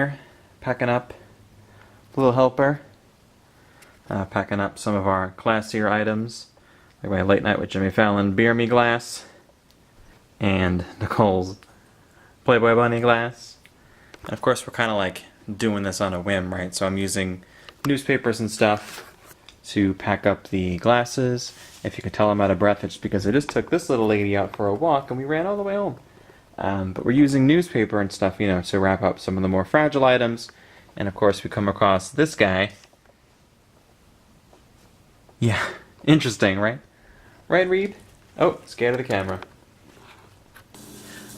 here, packing up, little helper, packing up some of our classier items, like my Late Night with Jimmy Fallon beer me glass, and Nicole's Playboy Bunny glass. And of course we're kind of like doing this on a whim, right? So I'm using newspapers and stuff to pack up the glasses. If you can tell I'm out of breath, it's because I just took this little lady out for a walk and we ran all the way home. But we're using newspaper and stuff, you know, to wrap up some of the more fragile items. And of course we come across this guy. Yeah, interesting, right? Right, Reed? Oh, scared of the camera.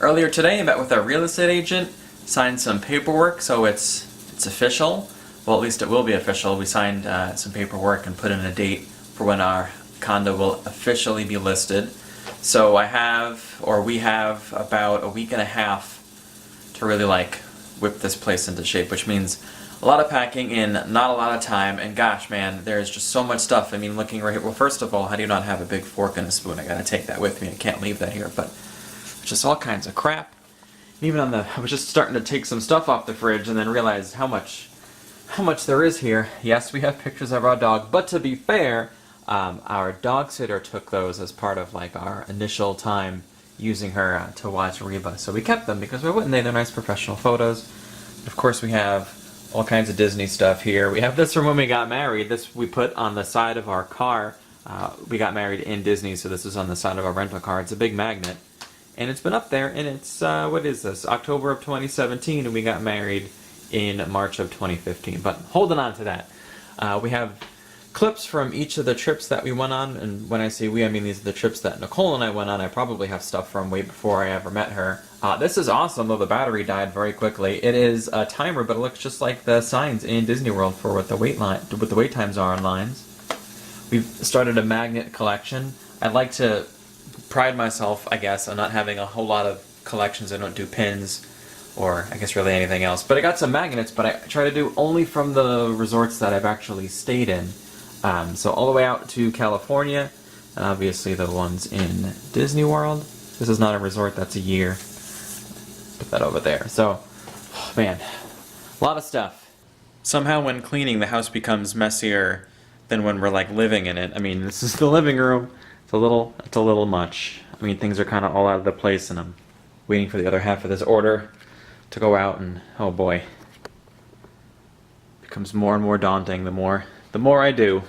Earlier today I met with our real estate agent, signed some paperwork, so it's official. Well, at least it will be official. We signed some paperwork and put in a date for when our condo will officially be listed. So we have about a week and a half to really like whip this place into shape, which means a lot of packing in not a lot of time. And gosh, man, there's just so much stuff. I mean, looking right here, well, first of all, how do you not have a big fork and a spoon? I gotta take that with me. I can't leave that here, but just all kinds of crap. Even I was just starting to take some stuff off the fridge and then realized how much there is here. Yes, we have pictures of our dog, but to be fair, our dog sitter took those as part of like our initial time using her to watch Reba. So we kept them because why wouldn't they? They're nice professional photos. Of course, we have all kinds of Disney stuff here. We have this from when we got married. This we put on the side of our car. We got married in Disney, so this is on the side of our rental car. It's a big magnet. And it's been up there, and it's, what is this? October of 2017, and we got married in March of 2015. But holding on to that. We have clips from each of the trips that we went on, and when I say we, I mean these are the trips that Nicole and I went on. I probably have stuff from way before I ever met her. This is awesome, though the battery died very quickly. It is a timer, but it looks just like the signs in Disney World for what the wait times are on lines. We've started a magnet collection. I'd like to pride myself, I guess, on not having a whole lot of collections. I don't do pins or I guess really anything else. But I got some magnets, but I try to do only from the resorts that I've actually stayed in. So all the way out to California, and obviously the ones in Disney World. This is not a resort, that's a year. Put that over there. So, oh man, a lot of stuff. Somehow when cleaning, the house becomes messier than when we're like living in it. I mean, this is the living room. It's a little much. I mean, things are kind of all out of the place, and I'm waiting for the other half of this order to go out, and oh boy, it becomes more and more daunting the more I do.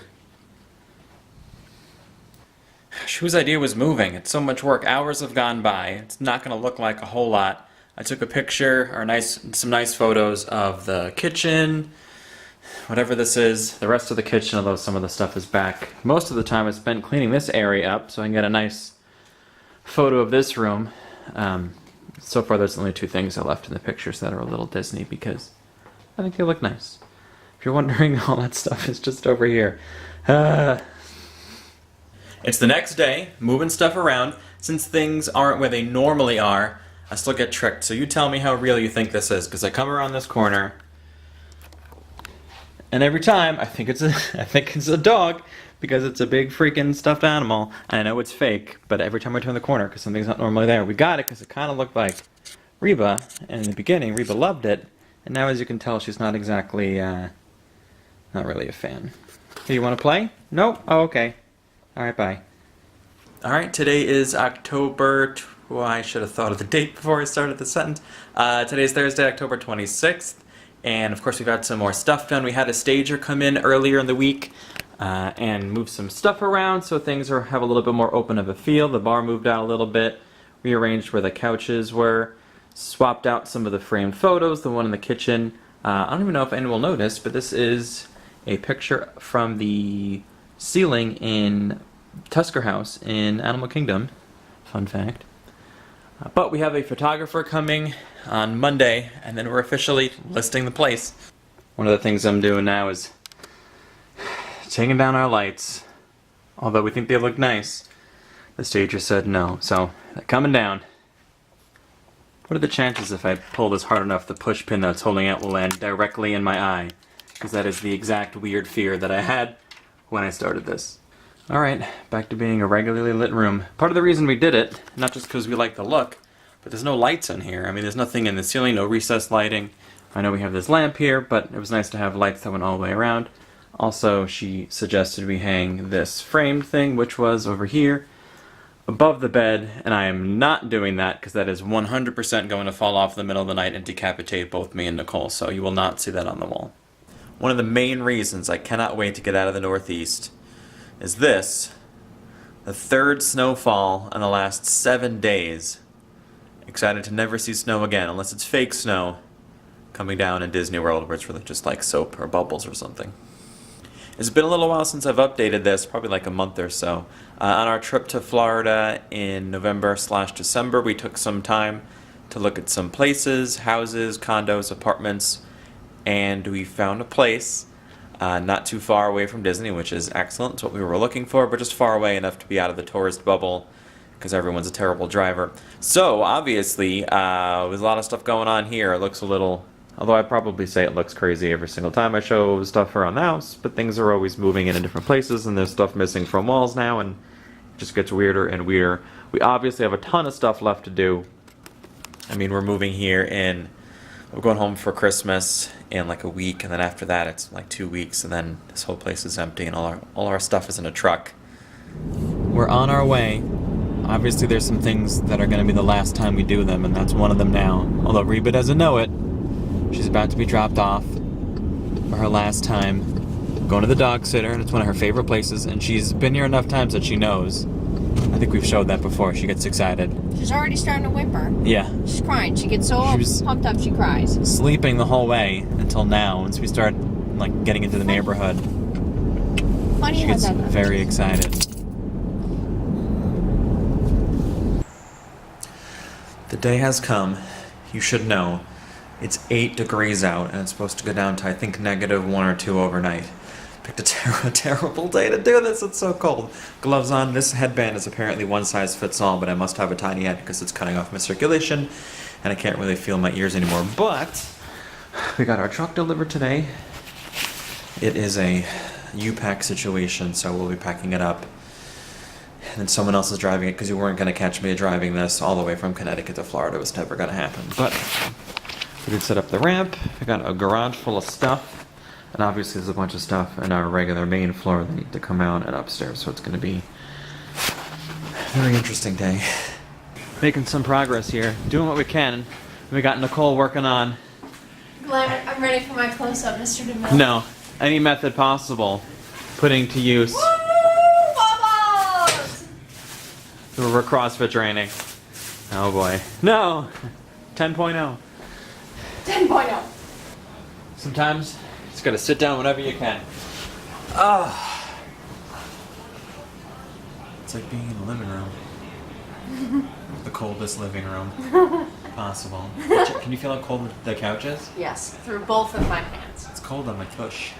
Whose idea was moving? It's so much work. Hours have gone by. It's not going to look like a whole lot. I took a picture, or some nice photos of the kitchen, whatever this is. The rest of the kitchen, although some of the stuff is back. Most of the time I spent cleaning this area up so I can get a nice photo of this room. So far there's only two things I left in the pictures that are a little Disney because I think they look nice. If you're wondering, all that stuff is just over here. It's the next day, moving stuff around. Since things aren't where they normally are, I still get tricked. So you tell me how real you think this is, because I come around this corner, and every time I think it's a dog, because it's a big freaking stuffed animal. And I know it's fake, but every time I turn the corner, because something's not normally there, we got it because it kind of looked like Reba. And in the beginning, Reba loved it, and now as you can tell, she's not exactly, not really a fan. Hey, you want to play? Nope. Oh, okay. Alright, bye. Alright, today is October... I should have thought of the date before I started the sentence. Today's Thursday, October 26th. And of course we've got some more stuff done. We had a stager come in earlier in the week and move some stuff around so things have a little bit more open of a feel. The bar moved out a little bit, rearranged where the couches were, swapped out some of the framed photos, the one in the kitchen. I don't even know if anyone will notice, but this is a picture from the ceiling in Tusker House in Animal Kingdom. Fun fact. But we have a photographer coming on Monday, and then we're officially listing the place. One of the things I'm doing now is taking down our lights. Although we think they look nice, the stager said no, so they're coming down. What are the chances if I pull this hard enough, the push pin that's holding out will land directly in my eye? Because that is the exact weird fear that I had when I started this. Alright, back to being a regularly lit room. Part of the reason we did it, not just because we like the look, but there's no lights in here. I mean, there's nothing in the ceiling, no recessed lighting. I know we have this lamp here, but it was nice to have lights that went all the way around. Also, she suggested we hang this framed thing, which was over here, above the bed, and I am not doing that because that is 100% going to fall off in the middle of the night and decapitate both me and Nicole, so you will not see that on the wall. One of the main reasons I cannot wait to get out of the Northeast is this. The third snowfall in the last 7 days. Excited to never see snow again, unless it's fake snow coming down in Disney World where it's really just like soap or bubbles or something. It's been a little while since I've updated this, probably like a month or so. On our trip to Florida in November/December, we took some time to look at some places, houses, condos, apartments, and we found a place not too far away from Disney, which is excellent. It's what we were looking for, but just far away enough to be out of the tourist bubble because everyone's a terrible driver. So, obviously, with a lot of stuff going on here, it looks a little... Although I'd probably say it looks crazy every single time I show stuff around the house, but things are always moving in different places, and there's stuff missing from walls now, and it just gets weirder and weirder. We obviously have a ton of stuff left to do. I mean, we're moving here in... We're going home for Christmas in like a week, and then after that it's like 2 weeks, and then this whole place is empty, and all our stuff is in a truck. We're on our way. Obviously there's some things that are going to be the last time we do them, and that's one of them now. Although Reba doesn't know it. She's about to be dropped off for her last time. Going to the dog sitter, and it's one of her favorite places, and she's been here enough times that she knows. I think we've showed that before. She gets excited. She's already starting to whimper. Yeah. She's crying. She gets so pumped up she cries. Sleeping the whole way until now. Once we start like getting into the neighborhood, Funny she gets very excited. The day has come. You should know. It's 8 degrees out, and it's supposed to go down to, I think, -1 or 2 overnight. Picked a terrible day to do this. It's so cold. Gloves on. This headband is apparently one size fits all, but I must have a tiny head because it's cutting off my circulation, and I can't really feel my ears anymore. But we got our truck delivered today. It is a U-Pack situation, so we'll be packing it up. And then someone else is driving it because you weren't going to catch me driving this all the way from Connecticut to Florida. It was never going to happen. But we did set up the ramp. We got a garage full of stuff. And obviously there's a bunch of stuff in our regular main floor that need to come out and upstairs. So it's going to be a very interesting day. Making some progress here. Doing what we can. We got Nicole working on... Glenn, I'm ready for my close-up, Mr. DeMille. No. Any method possible. Putting to use... Woo! Bubbles! We're CrossFit training. Oh boy. No! 10.0. 10.0. Sometimes you just gotta sit down whenever you can. It's like being in the living room. The coldest living room possible. Can you feel how cold the couch is? Yes, through both of my hands. It's cold on my tush.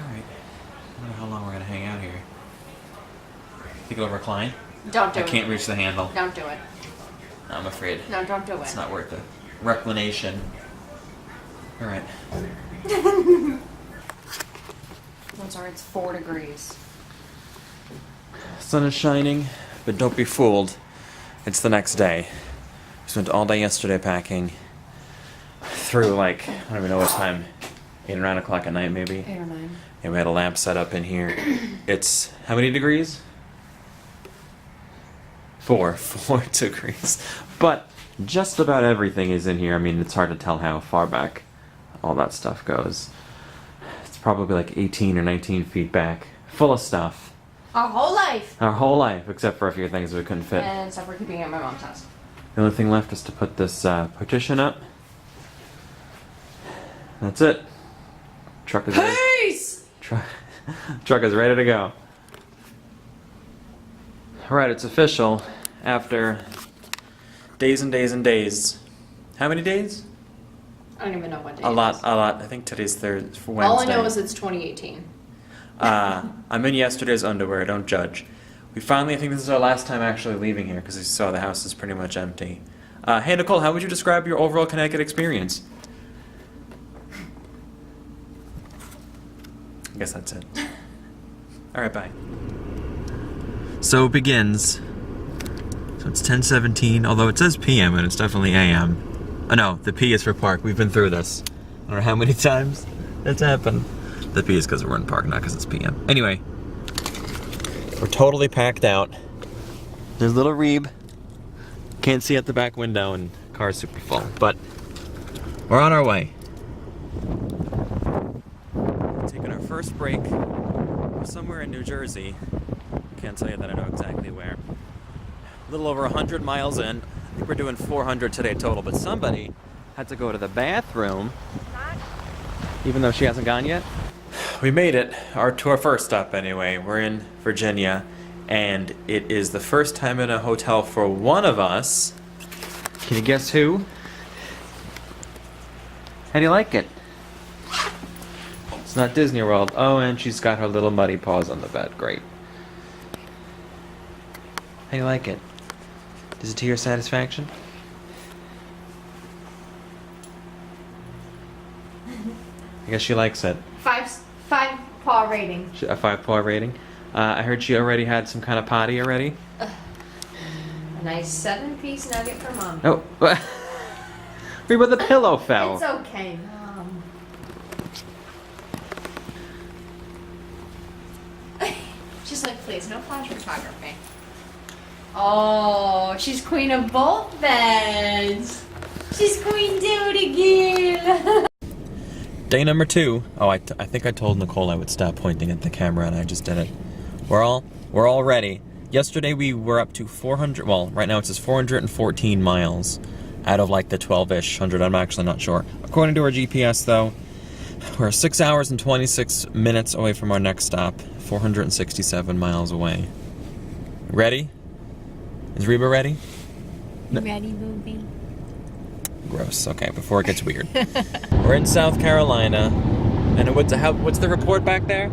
Alright. I wonder how long we're gonna hang out here. Think it'll recline? Don't do it. I can't reach the handle. Don't do it. I'm afraid. No, don't do it. It's not worth it. Reclination. Alright. I'm sorry, it's 4 degrees. Sun is shining, but don't be fooled. It's the next day. We spent all day yesterday packing. Through like, I don't even know what time. 8 or 9 o'clock at night maybe. 8 or 9. And we had a lamp set up in here. It's, how many degrees? 4 degrees. But just about everything is in here. I mean, it's hard to tell how far back all that stuff goes. It's probably like 18 or 19 feet back. Full of stuff. Our whole life. Our whole life, except for a few things we couldn't fit. And stuff we're keeping at my mom's house. The only thing left is to put this partition up. That's it. Truck is ready. Peace! Truck is ready to go. Alright, it's official. After days and days and days. How many days? I don't even know what day A lot. I think today's Wednesday. All I know is it's 2018. I'm in yesterday's underwear, don't judge. We finally, I think this is our last time actually leaving here because you saw the house is pretty much empty. Hey Nicole, how would you describe your overall Connecticut experience? I guess that's it. Alright, bye. So it begins. So it's 10:17, although it says PM and it's definitely AM. Oh no, the P is for park. We've been through this. I don't know how many times it's happened. The P is because we're in park, not because it's PM. Anyway, we're totally packed out. There's little Reeb. Can't see out the back window and car's super full, but we're on our way. Taking our first break. We're somewhere in New Jersey. Can't tell you that I know exactly where. A little over 100 miles in. I think we're doing 400 today total, but somebody had to go to the bathroom, even though she hasn't gone yet. We made it, to our first stop anyway. We're in Virginia, and it is the first time in a hotel for one of us. Can you guess who? How do you like it? It's not Disney World. Oh, and she's got her little muddy paws on the bed. Great. How do you like it? Is it to your satisfaction? I guess she likes it. Five paw rating. A 5-paw rating. I heard she already had some kind of potty already. A nice 7-piece nugget for Mom. Oh, read where the pillow fell. It's okay, Mom. She's like, please, no flash photography. Oh, she's queen of both beds. She's queen dude again. Day number 2. Oh, I think I told Nicole I would stop pointing at the camera, and I just did it. We're all ready. Yesterday we were up to 400. Well, right now it says 414 miles out of like the 12-ish hundred. I'm actually not sure. According to our GPS, though, we're 6 hours and 26 minutes away from our next stop. 467 miles away. Ready? Is Reba ready? No. Ready, movie. Gross. Okay, before it gets weird. We're in South Carolina, and what's the report back there?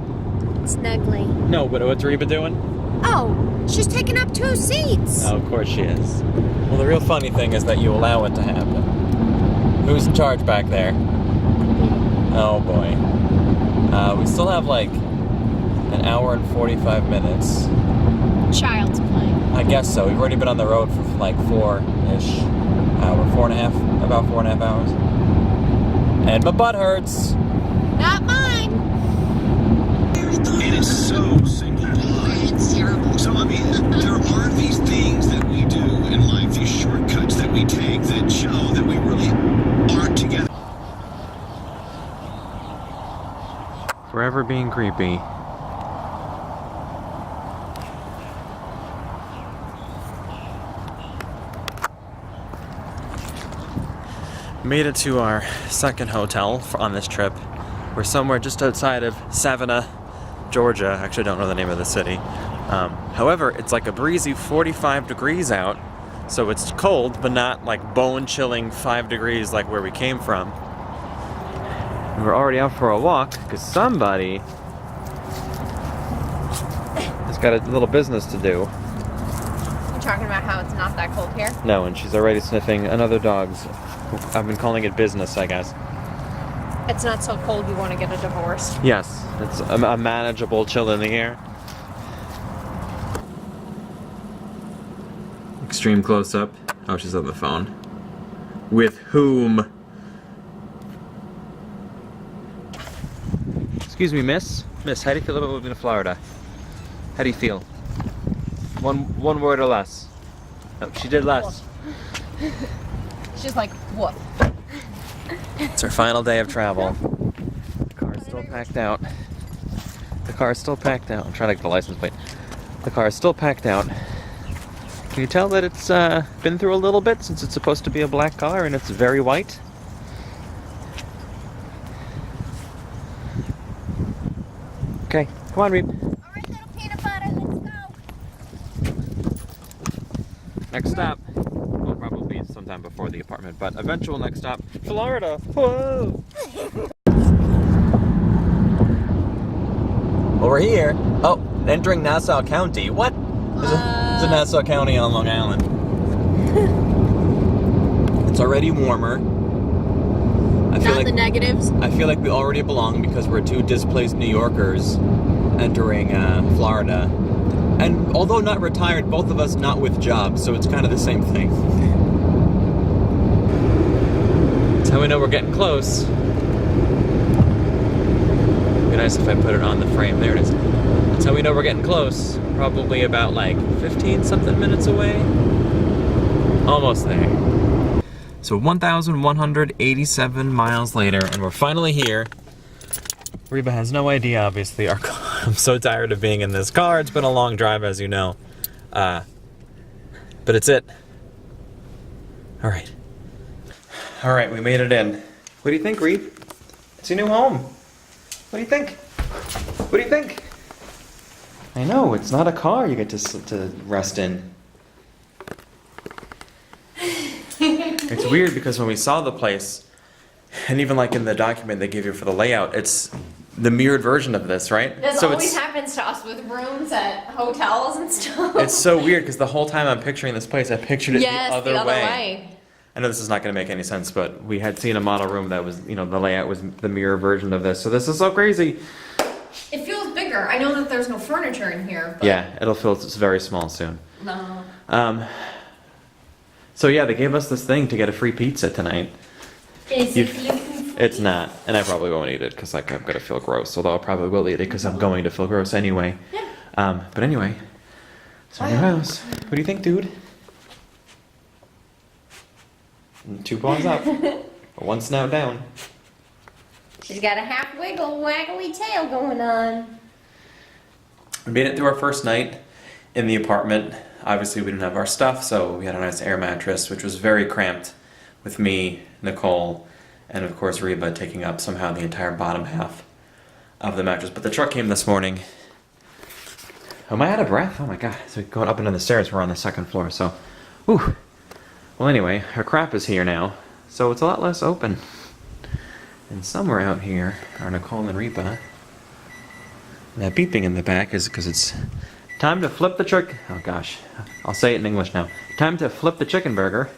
Snuggly. No, but what's Reba doing? Oh, she's taking up 2 seats. Oh, of course she is. Well, the real funny thing is that you allow it to happen. Who's in charge back there? Oh boy. We still have like an hour and 45 minutes. Child's play. I guess so. We've already been on the road for like 4-ish hours, about 4.5 hours. And my butt hurts. Not mine. It is so single blind. It's terrible. So, I mean, there are these things that we do in life, these shortcuts that we take that show that we really aren't together. Forever being creepy. Made it to our second hotel on this trip. We're somewhere just outside of Savannah, Georgia. Actually, I don't know the name of the city. However, it's like a breezy 45 degrees out, so it's cold, but not like bone-chilling 5 degrees like where we came from. And we're already out for a walk because somebody has got a little business to do. You're talking about how it's not that cold here? No, and she's already sniffing another dog's. I've been calling it business, I guess. It's not so cold you want to get a divorce. Yes, it's a manageable chill in the air. Extreme close-up. Oh, she's on the phone. With whom? Excuse me, miss? Miss, how do you feel about moving to Florida? How do you feel? One word or less. Oh, she did less. She's like, what? It's our final day of travel. The car's still packed out. The car's still packed out. I'm trying to get the license plate. The car is still packed out. Can you tell that it's been through a little bit since it's supposed to be a black car and it's very white? Okay, come on, Reeb. Alright, little peanut butter, let's go. Next stop. Well, probably sometime before the apartment, but eventual next stop, Florida. Whoa! Well, we're here. Oh, entering Nassau County. What? There's a Nassau County on Long Island. It's already warmer. I feel like the negatives. I feel like we already belong because we're 2 displaced New Yorkers entering Florida. And although not retired, both of us not with jobs, so it's kind of the same thing. how we know we're getting close. It'd be nice if I put it on the frame. There it is. That's how we know we're getting close. Probably about like 15 something minutes away. Almost there. So 1,187 miles later, and we're finally here. Reba has no idea, obviously. I'm so tired of being in this car. It's been a long drive, as you know. But it's it. All right. All right, we made it in. What do you think, Reba? It's your new home. What do you think? What do you think? I know, it's not a car you get to rest in. It's weird because when we saw the place, and even like in the document they give you for the layout, it's the mirrored version of this, right? This So always happens to us with rooms at hotels and stuff. it's so weird because the whole time I'm picturing this place, I pictured it yes, the other way. way. I know this is not going to make any sense, but we had seen a model room that was, you know, the layout was the mirror version of this. So this is so crazy. It feels bigger. I know that there's no furniture in here, but Yeah, it'll feel very small soon. no. So yeah, they gave us this thing to get a free pizza tonight. Is You- it gluten-free? It's not, and I probably won't eat it because like I'm gonna feel gross. Although I probably will eat it because I'm going to feel gross anyway. Yeah. But anyway, it's our new house. What do you think, dude? 2 paws up, one snout down. She's got a half wiggle, waggly tail going on. We made it through our first night in the apartment. Obviously, we didn't have our stuff, so we had a nice air mattress, which was very cramped with me, Nicole, and of course Reba taking up somehow the entire bottom half of the mattress. But the truck came this morning. Am I out of breath? Oh my god. So going up and down the stairs, we're on the second floor, so whew. Well anyway, our crap is here now, so it's a lot less open. And somewhere out here are Nicole and Reba. And that beeping in the back is because it's time to flip the chicken. Oh gosh, I'll say it in English now. Time to flip the chicken burger.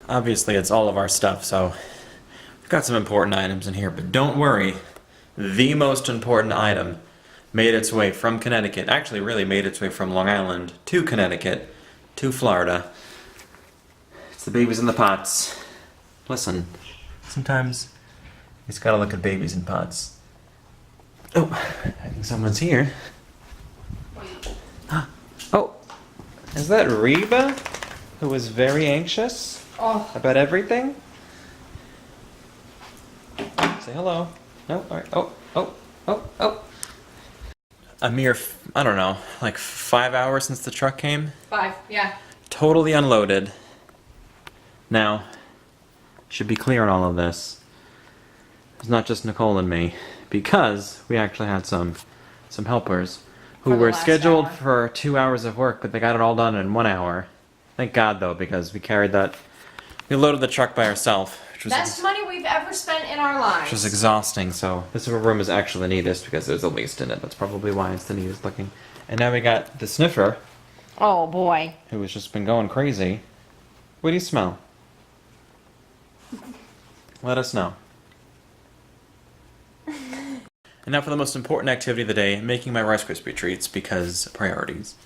Obviously, it's all of our stuff, so we've got some important items in here. But don't worry, the most important item made its way from Connecticut. Actually, really made its way from Long Island to Connecticut to Florida. It's the babies in the pots. Listen, sometimes you just gotta look at babies in pots. Oh, I think someone's here. Oh, is that Reba, who was very anxious about everything? Say hello. No, all right. Oh. A mere, I don't know, like 5 hours since the truck came. 5, yeah. Totally unloaded. Now, should be clear on all of this. It's not just Nicole and me, because we actually had some helpers who For the were last scheduled hour. for 2 hours of work, but they got it all done in 1 hour. Thank God though, because we carried that. We loaded the truck by ourselves, which was Best money we've ever spent in our lives. which was exhausting. So this room is actually the neatest because there's the least in it. That's probably why it's the neatest looking. And now we got the sniffer, Oh boy. who has just been going crazy. What do you smell? Let us know. And now for the most important activity of the day, making my Rice Krispie treats because priorities.